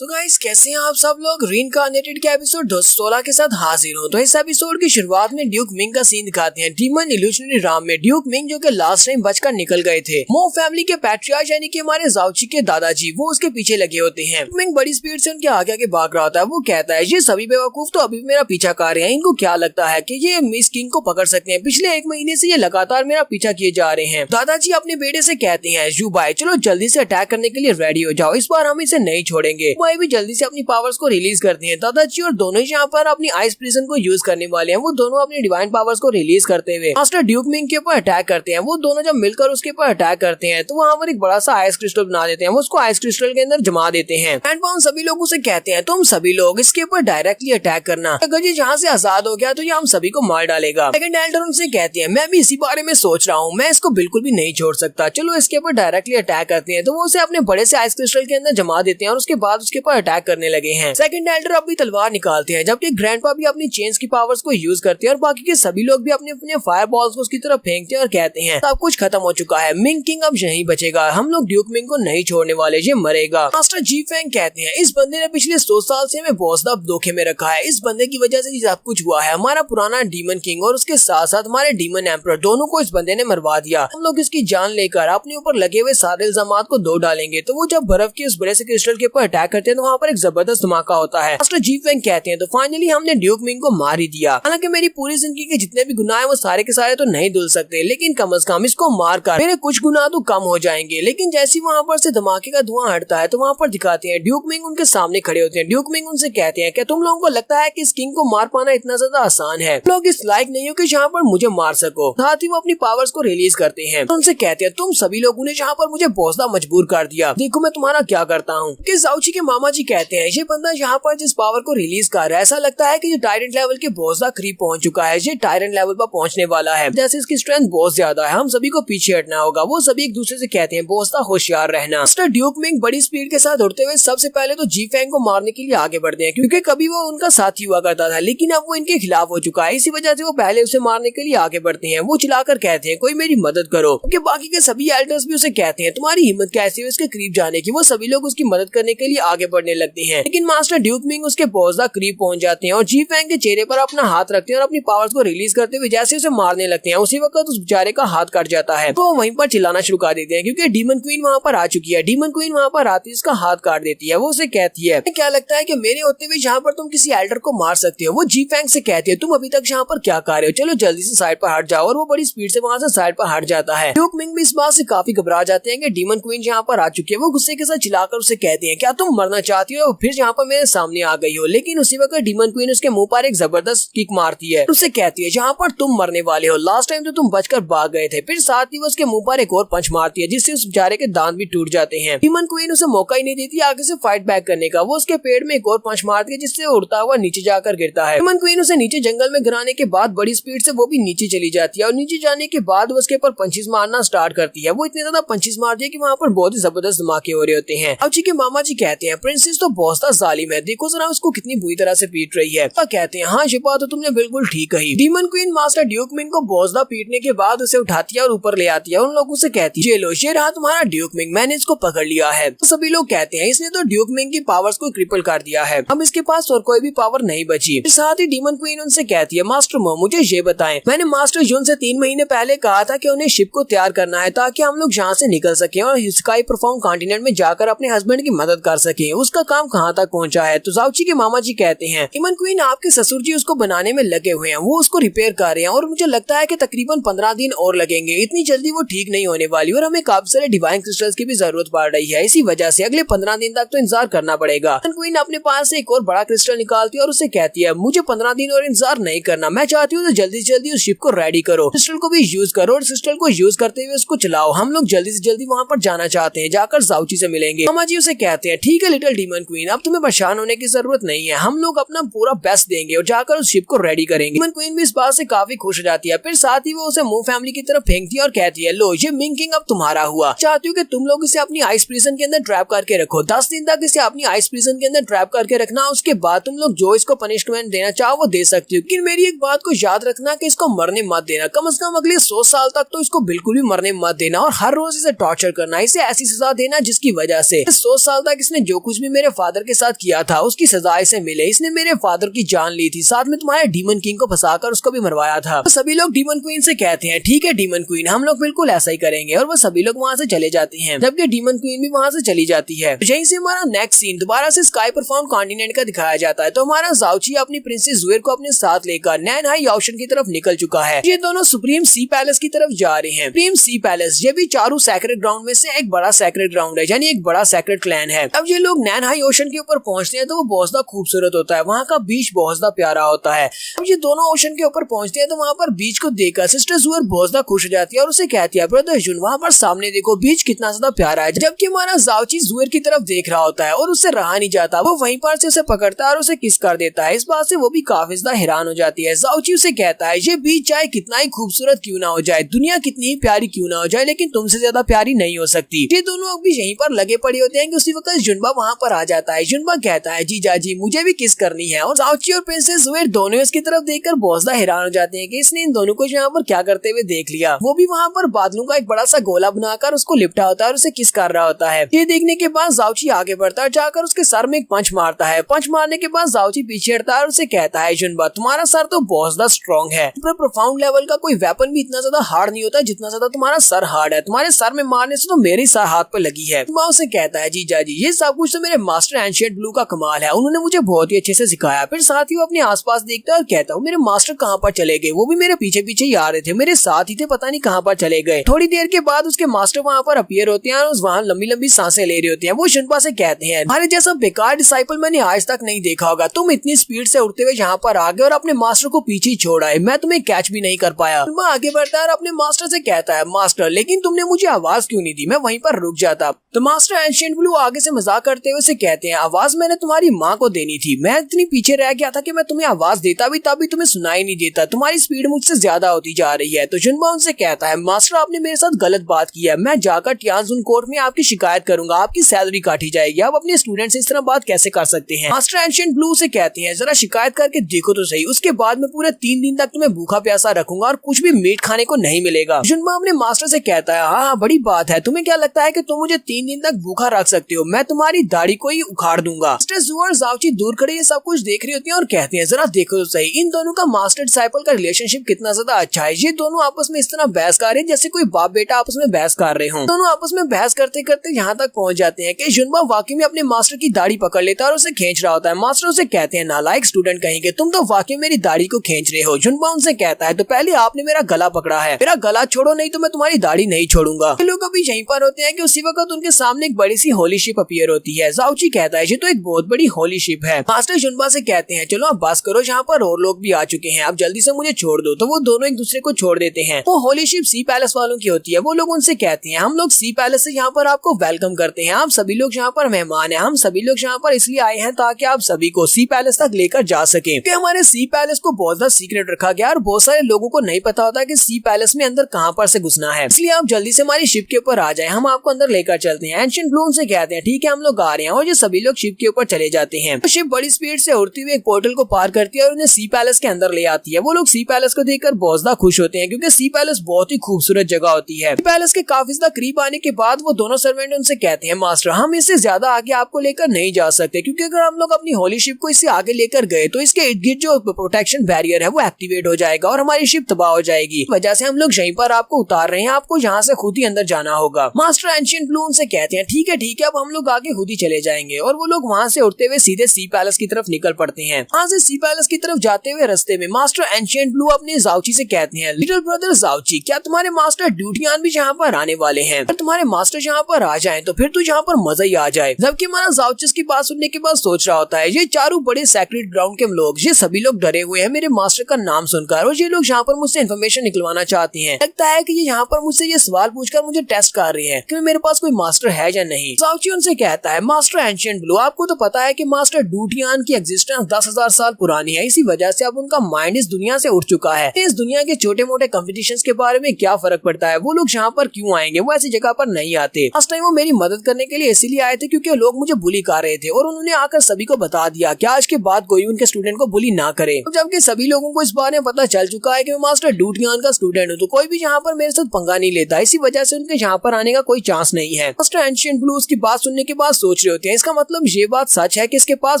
तो गाइस कैसे हैं आप सब लोग। रीइंकार्नेटेड के एपिसोड 216 के साथ हाजिर हूँ। तो इस एपिसोड की शुरुआत में ड्यूक मिंग का सीन दिखाते हैं डीमन इल्यूशनरी राम में। ड्यूक मिंग जो कि लास्ट टाइम बचकर निकल गए थे। मो फैमिली के पैट्रियार्च यानी कि हमारे जाओची के दादाजी वो उसके पीछे लगे होते हैं। मिंग बड़ी स्पीड से उनके आगे आगे भाग रहा होता है। वो कहता है ये सभी बेवकूफ तो अभी मेरा पीछा कर रहे हैं। इनको क्या लगता है कि ये मिस किंग को पकड़ सकते हैं। पिछले 1 महीने से ये लगातार मेरा पीछा किए जा रहे हैं। दादाजी अपने बेटे से कहते हैं यू भाई चलो जल्दी से अटैक करने के लिए रेडी हो जाओ। इस बार हम इसे नहीं छोड़ेंगे। भाई भी जल्दी से अपनी पावर्स को रिलीज करते हैं। दादाजी और दोनों यहाँ पर अपनी आइस प्रिजन को यूज करने वाले हैं। वो दोनों अपनी डिवाइन पावर्स को रिलीज करते हुए मास्टर ड्यूक मिंग के ऊपर अटैक करते हैं। वो दोनों जब मिलकर उसके ऊपर अटैक करते हैं तो वहाँ पर एक बड़ा सा आइस क्रिस्टल बना देते हैं। वो उसको आइस क्रिस्टल के अंदर जमा देते हैं। एंड पाउंड सभी लोगों से कहते हैं तुम सभी लोग इसके ऊपर डायरेक्टली अटैक करना। अगर ये जहाँ से आजाद हो गया तो ये हम सभी को मार डालेगा। सेकंड एल्डर उनसे कहते हैं मैं भी इसी बारे में सोच रहा हूँ। मैं इसको बिल्कुल भी नहीं छोड़ सकता। चलो इसके ऊपर डायरेक्टली अटैक करते हैं। तो वो उसे अपने बड़े से आइस क्रिस्टल के अंदर जमा देते हैं और उसके बाद उसके ऊपर अटैक करने लगे हैं। सेकंड एल्डर अपनी तलवार निकालते हैं जबकि ग्रैंडपा भी अपनी चेन्स की पावर्स को यूज करते हैं और बाकी के सभी लोग भी अपने अपने फायर बॉल्स को उसकी तरफ फेंकते हैं और कहते हैं सब कुछ खत्म हो चुका है। मिंग किंग अब यहीं बचेगा। हम लोग ड्यूक मिंग को नहीं छोड़ने वाले। ये मरेगा। मास्टर जी फेंग कहते हैं इस बंदे ने पिछले 100 साल से हमें बहुत ज्यादा धोखे में रखा है। इस बंदे की वजह से ये सब कुछ हुआ है। हमारा पुराना डीमन किंग और उसके साथ साथ हमारे डीमन एम्परर दोनों को इस बंदे ने मरवा दिया। हम लोग इसकी जान लेकर अपने ऊपर लगे हुए सारे इल्जामात को धो डालेंगे। तो वो जब बर्फ के उस बड़े से क्रिस्टल के ऊपर अटैक करते हैं तो वहाँ पर एक जबरदस्त धमाका होता है। मास्टर जी फेंग कहते हैं तो फाइनली हमने ड्यूक मिंग को मार ही दिया। हालांकि मेरी पूरी जिंदगी के जितने भी गुनाह है वो सारे के सारे तो नहीं धुल सकते, लेकिन कम से कम इसको मार कर मेरे कुछ गुनाह तो कम हो जाएंगे। लेकिन जैसे वहाँ पर से धमाके का धुआं हटता है तो वहाँ पर दिखाते हैं ड्यूक मिंग उनके सामने खड़े होते हैं। ड्यूक मिंग उनसे कहते हैं क्या तुम लोगों को लगता है कि इस किंग को मार पाना इतना ज्यादा आसान है? लोग इस लायक नहीं हो कि जहाँ पर मुझे मार सको। साथ ही वो अपनी पावर्स को रिलीज करते हैं। तो उनसे कहते हैं तुम सभी लोगों ने जहाँ पर मुझे बहुत ज्यादा मजबूर कर दिया। देखो मैं तुम्हारा क्या करता हूँ। कि जाओची के मामा जी कहते हैं ये बंदा यहाँ पर जिस पावर को रिलीज कर रहा है ऐसा लगता है कि ये टायरेंट लेवल के बहुत ज्यादा करीब पहुंच चुका है। ये टायरेंट लेवल पर पहुंचने वाला है। जैसे इसकी स्ट्रेंथ बहुत ज्यादा है। हम सभी को पीछे हटना होगा। वो सभी एक दूसरे से कहते हैं बहुत ज्यादा होशियार रहना। मास्टर ड्यूक मिंग बड़ी स्पीड के साथ उड़ते हुए सबसे पहले तो जी फेंग को मारने के लिए आगे बढ़ते हैं क्योंकि कभी वो उनका साथी हुआ करता था लेकिन अब वो इनके खिलाफ हो चुका है। इसी वजह से वो पहले उसे मारने के लिए आगे बढ़ते हैं। वो चिल्लाकर कहते हैं कोई मेरी मदद करो। क्योंकि बाकी के सभी एल्डर्स भी उसे कहते हैं तुम्हारी हिम्मत कैसी है इसके करीब जाने की। वो सभी लोग उसकी मदद करने के लिए आगे बढ़ने लगते हैं लेकिन मास्टर ड्यूक मिंग उसके बहुत ज्यादा करीब पहुंच जाते हैं और जी फेंग के चेहरे पर अपना हाथ रखते हैं और अपनी पावर्स को रिलीज करते हुए जैसे उसे मारने लगते हैं उसी वक्त उस बेचारे का हाथ कट जाता है। तो वहीं पर चिल्लाना शुरू कर देते हैं क्योंकि डीमन क्वीन वहाँ पर आ चुकी है। डीमन क्वीन वहाँ पर आती है उसका हाथ काट देती है। वो उसे कहती है क्या लगता है कि मेरे होते हुए यहाँ पर तुम किसी एल्डर को मार सकते हो? वो जी फेंग से कहती है तुम अभी तक यहाँ पर क्या कर रहे हो? चलो जल्दी से साइड पर हट जाओ। और वो बड़ी स्पीड से वहाँ से साइड पर हट जाता है। ड्यूक मिंग भी इस बात से काफी घबरा जाते हैं कि डीमन क्वीन यहाँ पर आ चुकी है। वो गुस्से के साथ चिल्लाकर उसे कहते हैं क्या तुम मरना चाहती हो? फिर यहाँ पर मेरे सामने आ गई हो। लेकिन उसी वक्त डीमन क्वीन उसके मुंह पर एक जबरदस्त किक मारती है। उसे कहती है जहाँ पर तुम मरने वाले हो। लास्ट टाइम तो तुम बचकर भाग गए थे। फिर साथ ही वो उसके मुंह पर एक और पंच मारती है जिससे उस बेचारे के दांत भी टूट जाते हैं। डीमन क्वीन उसे मौका ही नहीं देती आगे से फाइट बैक करने का। वो उसके पेड़ में एक और पंच मारती है जिससे उड़ता हुआ नीचे जाकर गिरता है। डीमन क्वीन उसे नीचे जंगल में गिराने के बाद बड़ी स्पीड से वो भी नीचे चली जाती है और नीचे जाने के बाद उसके ऊपर पंचेस मारना स्टार्ट करती है। वो इतने ज्यादा पंचेस मारती है कि वहाँ पर बहुत ही जबरदस्त धमाके हो रहे होते हैं। अब जी के मामा जी कहते हैं प्रिंसेस तो बहुत ज्यादा जालिम है। देखो जरा उसको कितनी बुरी तरह से पीट रही है। तो कहते हैं हाँ ये बात तो तुमने बिल्कुल ठीक कही। Demon queen master Duke Ming को बहुत ज्यादा पीटने के बाद उसे उठाती है और ऊपर ले आती है। उन लोगों से कहती है ये लो ये रहा तुम्हारा ड्यूक मिंग। मैंने इसको पकड़ लिया है। तो सभी लोग कहते हैं इसने तो ड्यूक मिंग की पावर्स को क्रिपल कर दिया है। अब इसके पास और कोई भी पावर नहीं बची। साथ ही डीमन क्वीन उनसे कहती है मास्टर मो मुझे ये बताएं मैंने मास्टर जून से 3 महीने पहले कहा था कि उन्हें शिप को तैयार करना है ताकि हम लोग यहाँ से निकल सके और स्काई परफॉर्म कॉन्टिनेंट में जाकर अपने हस्बैंड की मदद कर सके। उसका काम कहाँ तक पहुँचा है? तो जाओची के मामा जी कहते हैं डीमन क्वीन आपके ससुर जी उसको बनाने में लगे हुए हैं। वो उसको रिपेयर कर रहे हैं और मुझे लगता है कि तकरीबन 15 दिन और लगेंगे। इतनी जल्दी वो ठीक नहीं होने वाली और हमें काफी सारे डिवाइन क्रिस्टल्स की भी जरूरत पड़ रही है। इसी वजह से अगले 15 दिन तक तो इंतजार करना पड़ेगा। क्वीन अपने पास से एक और बड़ा क्रिस्टल निकालती है और उसे कहती है मुझे 15 दिन और इंतजार नहीं करना। मैं चाहती हूँ तो जल्दी से जल्दी उस शिप को रेडी करो। क्रिस्टल को भी यूज करो और क्रिस्टल को यूज करते हुए उसको चलाओ। हम लोग जल्दी से जल्दी वहाँ पर जाना चाहते हैं। जाकर जाओची से मिलेंगे। मामा जी उसे कहते हैं ठीक है लिटिल डीमन क्वीन अब तुम्हें परेशान होने की जरूरत नहीं है। हम लोग अपना पूरा बेस्ट देंगे और जाकर उस शिप को रेडी करेंगे। डीमन क्वीन भी इस बात से काफी खुश हो जाती है। फिर साथ ही वो उसे मो फैमिली की तरफ फेंकती है और कहती है लो ये मिंग किंग अब तुम्हारा हुआ। चाहती हूँ कि तुम लोग इसे अपनी आइस प्रिजन के अंदर ट्रैप करके रखो। 10 दिन तक इसे अपनी आइस प्रिजन के अंदर ट्रैप करके रखना। उसके बाद तुम लोग जो इसको पनिशमेंट देना चाहो वो दे सकती हो। लेकिन मेरी एक बात को याद रखना कि इसको मरने मत देना। कम से कम अगले 100 साल तक तो इसको बिल्कुल भी मरने मत देना और हर रोज इसे टॉर्चर करना। इसे ऐसी सजा देना जिसकी वजह से 100 साल तक इसने जो कुछ भी मेरे फादर के साथ किया था उसकी सजा इसे मिले। इसने मेरे फादर की जान ली थी, साथ में तुम्हारे डीमन किंग को फंसाकर उसको भी मरवाया था। तो सभी लोग डीमन क्वीन से कहते हैं ठीक है डीमन क्वीन, हम लोग बिल्कुल ऐसा ही करेंगे, और वो सभी लोग वहाँ से चले जाते हैं, जबकि डीमन क्वीन भी वहाँ से चली जाती है। यहीं से हमारा नेक्स्ट सीन दोबारा से स्काई पर फाउंड कॉन्टिनेंट का दिखाया जाता है। तो हमारा ज़ाओची अपनी प्रिंसेस ज़ुएर को अपने साथ लेकर नैनहाई ओशन की तरफ निकल चुका है। ये दोनों सुप्रीम सी पैलेस की तरफ जा रहे हैं। सुप्रीम सी पैलेस ये भी चारों सैक्रेड ग्राउंड में से एक बड़ा सैक्रेड ग्राउंड है, यानी एक बड़ा सैक्रेड क्लैन है। अब ये लोग नैनहाई ओशन के ऊपर पहुंचते हैं तो वो बहुत ज्यादा खूबसूरत होता है, वहाँ का बीच बहुत ज्यादा प्यारा होता है। अब ये दोनों ओशन के ऊपर पहुंचते हैं तो वहाँ पर बीच को देखकर सिस्टर ज़ुएर बहुत ज्यादा खुश हो जाती है और उसे कहती है ब्रदर जुन वहाँ पर सामने देखो बीच कितना ज्यादा प्यारा है। जबकि हमारा ज़ाओची ज़ुएर की तरफ देख रहा होता है और उससे रहा नहीं जाता, वो वहीं पर से उसे पकड़ता है और उसे किस कर देता है। इस बात से वो भी काफी ज्यादा हैरान हो जाती है। ज़ाओची उसे कहता है ये बीच चाहे कितना ही खूबसूरत क्यों ना हो जाए, दुनिया कितनी ही प्यारी क्यों ना हो जाए, लेकिन तुमसे ज्यादा प्यारी नहीं हो सकती। ये दोनों अभी यहीं पर लगे पड़े होते हैं कि उसी वक्त जुनबा वहाँ पर आ जाता है। जुनबा कहता है जीजा जी मुझे भी किस करनी है, और ज़ाओची और प्रिंसेस ज़ुएर दोनों इसकी तरफ देखकर बहुत ज्यादा हैरान हो जाते हैं कि इसने इन दोनों को यहाँ पर क्या करते हुए देख लिया। वो भी वहाँ पर बादलों का एक बड़ा सा गोला बनाकर उसको लिपटा होता है और उसे किस कर रहा होता है। ये देखने के बाद ज़ाओची आगे बढ़ता है, जाकर उसके सर में एक पंच मारता है। पंच मारने के बाद ज़ाओची पीछे हटता है और उसे कहता है जुनबा तुम्हारा सर तो बहुत ज्यादा स्ट्रॉन्ग है, पर प्रोफाउंड लेवल का कोई वेपन भी इतना ज्यादा हार्ड नहीं होता जितना ज्यादा तुम्हारा सर हार्ड है, तुम्हारे सर में मारने से तो मेरे सर हाथ पर लगी है। जुनबा उसे कहता है जीजा जी ये सब कुछ तो मेरे मास्टर एंशिएंट ब्लू का कमाल है, उन्होंने मुझे बहुत ही अच्छे से सिखाया। फिर साथ ही वो अपने आसपास देखता है और कहता है मेरे मास्टर कहाँ पर चले गए, वो भी मेरे पीछे पीछे ही आ रहे थे, मेरे साथ ही थे, पता नहीं कहाँ पर चले गए। थोड़ी देर के बाद उसके मास्टर वहाँ पर अपीयर होते हैं और वहाँ लंबी लंबी सांसें ले रहे होते हैं। वो जुनबा से कहते हैं हमारे जैसा बेकार डिसाइपल मैंने आज तक नहीं देखा होगा, तुम इतनी स्पीड से उड़ते हुए यहाँ पर आ गए और अपने मास्टर को पीछे छोड़ आए, मैं तुम्हें कैच भी नहीं कर पाया। जुनबा आगे बढ़ता है और अपने मास्टर से कहता है मास्टर लेकिन तुमने मुझे आवाज क्यों नहीं दी, मैं वहीं पर रुक जाता। तो मास्टर एंशिएंट ब्लू आगे से मजाक करते हुए से कहते हैं आवाज मैंने तुम्हारी माँ को देनी थी, मैं इतनी पीछे रह गया था कि मैं तुम्हें आवाज देता भी तब भी तुम्हें सुनाई नहीं देता, तुम्हारी स्पीड मुझसे ज्यादा होती जा रही है। तो जुनबा उनसे कहता है मास्टर आपने मेरे साथ गलत बात की है, मैं जाकर टियानजुन कोर्ट में आपकी शिकायत करूंगा, आपकी सैलरी काटी जाएगी, आप अपने स्टूडेंट से इस तरह बात कैसे कर सकते हैं। मास्टर एंशिएंट ब्लू से कहते हैं जरा शिकायत करके देखो तो सही, उसके बाद में पूरे 3 दिन तक तुम्हें भूखा प्यासा रखूंगा और कुछ भी मीट खाने को नहीं मिलेगा। जुनबा अपने मास्टर से कहता है हाँ बड़ी बात है, तुम्हें क्या लगता है कि तुम मुझे 3 दिन तक भूखा रख सकते हो, मैं तुम्हारी दाढ़ी को ही उखाड़ दूंगा। मिस्टर ज़ुएर ज़ाओची दूर खड़े ये सब कुछ देख रही होती हैं और कहते हैं जरा देखो तो सही इन दोनों का मास्टर डिसाइपल का रिलेशनशिप कितना ज्यादा अच्छा है, ये दोनों आपस में इस तरह बहस कर रहे हैं जैसे कोई बाप बेटा आपस में बहस कर रहे हो। दोनों आपस में बहस करते करते यहाँ तक पहुँच जाते हैं कि जुनबा वाकई में अपने मास्टर की दाढ़ी पकड़ लेता है और उसे खींच रहा होता है। मास्टर उसे कहते हैं नालायक स्टूडेंट कहेंगे, तुम तो वाकई मेरी दाढ़ी को खींच रहे हो। जुनबा उनसे कहता है तो पहले आपने मेरा गला पकड़ा है, मेरा गला छोड़ो नहीं तो मैं तुम्हारी दाढ़ी नहीं छोड़ूंगा। लोग अभी यहीं पर होते हैं कि उसी वक्त उनके सामने एक बड़ी सी होली शिप अपीयर होती है। ज़ाओची कहता है ये तो एक बहुत बड़ी होली शिप है। मास्टर जुनबा से कहते हैं चलो अब बस करो, यहाँ पर और लोग भी आ चुके हैं, अब जल्दी से मुझे छोड़ दो। तो वो दोनों एक दूसरे को छोड़ देते हैं। वो होली शिप सी पैलेस वालों की होती है। वो लोग उनसे कहते हैं हम लोग सी पैलेस से यहाँ पर आपको वेलकम करते हैं, आप सभी लोग यहाँ पर मेहमान हैं, हम सभी लोग यहाँ पर इसलिए आए हैं ताकि आप सभी को सी पैलेस तक लेकर जा सके। कि हमारे सी पैलेस को बहुत ज्यादा सीक्रेट रखा गया और बहुत सारे लोगों को नहीं पता होता कि सी पैलेस में अंदर कहाँ पर से घुसना है, इसलिए आप जल्दी से हमारी शिप के ऊपर आ जाए, हम आपको अंदर लेकर चलते हैं। एंशिएंट ब्लू से कहते हैं ठीक है हम लोग आ रहे हैं, और ये सभी लोग शिप के ऊपर चले जाते हैं। तो शिप बड़ी स्पीड से उड़ती हुई एक पोर्टल को पार करती है और उन्हें सी पैलेस के अंदर ले आती है। वो लोग सी पैलेस को देखकर बहुत ज्यादा खुश होते हैं क्योंकि सी पैलेस बहुत ही खूबसूरत जगह होती है। सी पैलेस के काफी ज्यादा करीब आने के बाद वो दोनों सर्वेंट उनसे कहते हैं मास्टर हम इससे ज्यादा आगे आपको लेकर नहीं जा सकते, क्योंकि अगर हम लोग अपनी होली शिप को इससे आगे लेकर गए तो इसके इर्द गिर्द जो प्रोटेक्शन बैरियर है वो एक्टिवेट हो जाएगा और हमारी शिप तबाह हो जाएगी। वजह से हम लोग यहीं पर आपको उतार रहे हैं, आपको यहाँ से खुद ही अंदर जाना होगा। मास्टर एंशिएंट ब्लू उनसे कहते हैं ठीक है अब हम लोग आगे खुद ही चले जाएंगे। और वो लोग वहाँ से उड़ते हुए सीधे सी पैलेस की तरफ निकल पड़ते हैं। वहाँ से सी पैलेस की तरफ जाते हुए रास्ते में मास्टर एंशिएंट ब्लू अपने ज़ाओची से कहते हैं लिटिल ब्रदर ज़ाओची क्या तुम्हारे मास्टर ड्यूटियान भी यहाँ पर आने वाले हैं, अगर तुम्हारे मास्टर यहाँ पर आ जाएं तो फिर तो यहाँ पर मजा ही आ जाए। जबकि हमारा ज़ाओची की बात सुनने के बाद सोच रहा होता है ये चारों बड़े सैक्रेड ग्राउंड के लोग ये सभी लोग डरे हुए हैं मेरे मास्टर का नाम सुनकर, और ये लोग यहाँ पर मुझसे इन्फॉर्मेशन निकलवाना चाहते हैं। लगता है कि ये यहाँ पर मुझसे ये सवाल पूछकर मुझे टेस्ट कर रहे हैं कि मेरे पास कोई मास्टर है या नहीं। ज़ाओची उनसे कहता है मास्टर एंशिएंट ब्लू आपको तो पता है कि मास्टर ड्यूटियान की एग्जिस्टेंस 10,000 साल पुरानी है, इसी वजह से अब उनका माइंड इस दुनिया से उठ चुका है। इस दुनिया के छोटे मोटे कॉम्पिटिशन्स के बारे में क्या फर्क पड़ता है, वो लोग यहाँ पर क्यों आएंगे, वो ऐसी जगह पर नहीं आते। लास्ट टाइम वो मेरी मदद करने के लिए इसीलिए आए थे क्योंकि लोग मुझे बुली कर रहे थे और उन्होंने आकर सभी को बता दिया कि आज के बाद कोई उनके स्टूडेंट को बुली ना करे। जबकि सभी लोगों को इस बारे में पता चल चुका है कि मैं मास्टर ड्यूटियान का स्टूडेंट हूँ, तो कोई भी यहाँ पर मेरे साथ पंगा नहीं लेता, इसी वजह से उनके यहाँ पर आने का कोई चांस नहीं है। मास्टर एंशिएंट ब्लू उसकी बात सुनने के बाद सोच सोच रहे होते हैं इसका मतलब ये बात सच है कि इसके पास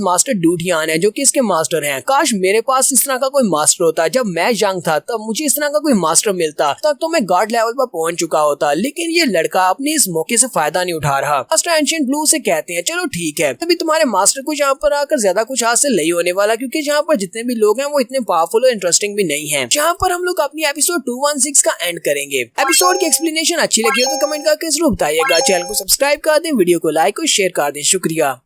मास्टर डूडियान है जो कि इसके मास्टर हैं। काश मेरे पास इस तरह का कोई मास्टर होता। जब मैं यंग था तब मुझे इस तरह का कोई मास्टर मिलता तब तो मैं गॉड लेवल पर पहुंच चुका होता, लेकिन ये लड़का अपने इस मौके से फायदा नहीं उठा रहा। मास्टर एंशिएंट ब्लू से कहते हैं चलो ठीक है, अभी तुम्हारे मास्टर को यहाँ पर आकर ज्यादा कुछ हासिल नहीं होने वाला, क्योंकि यहाँ पर जितने भी लोग हैं वो इतने पावरफुल और इंटरेस्टिंग भी नहीं है। जहाँ पर हम लोग अपनी एपिसोड 216 का एंड करेंगे। एपिसोड की एक्सप्लेनेशन अच्छी लगी हो तो कमेंट करके जरूर बताइएगा। चैनल को सब्सक्राइब कर दें, वीडियो को लाइक और शेयर कर दें। शुक्रिया।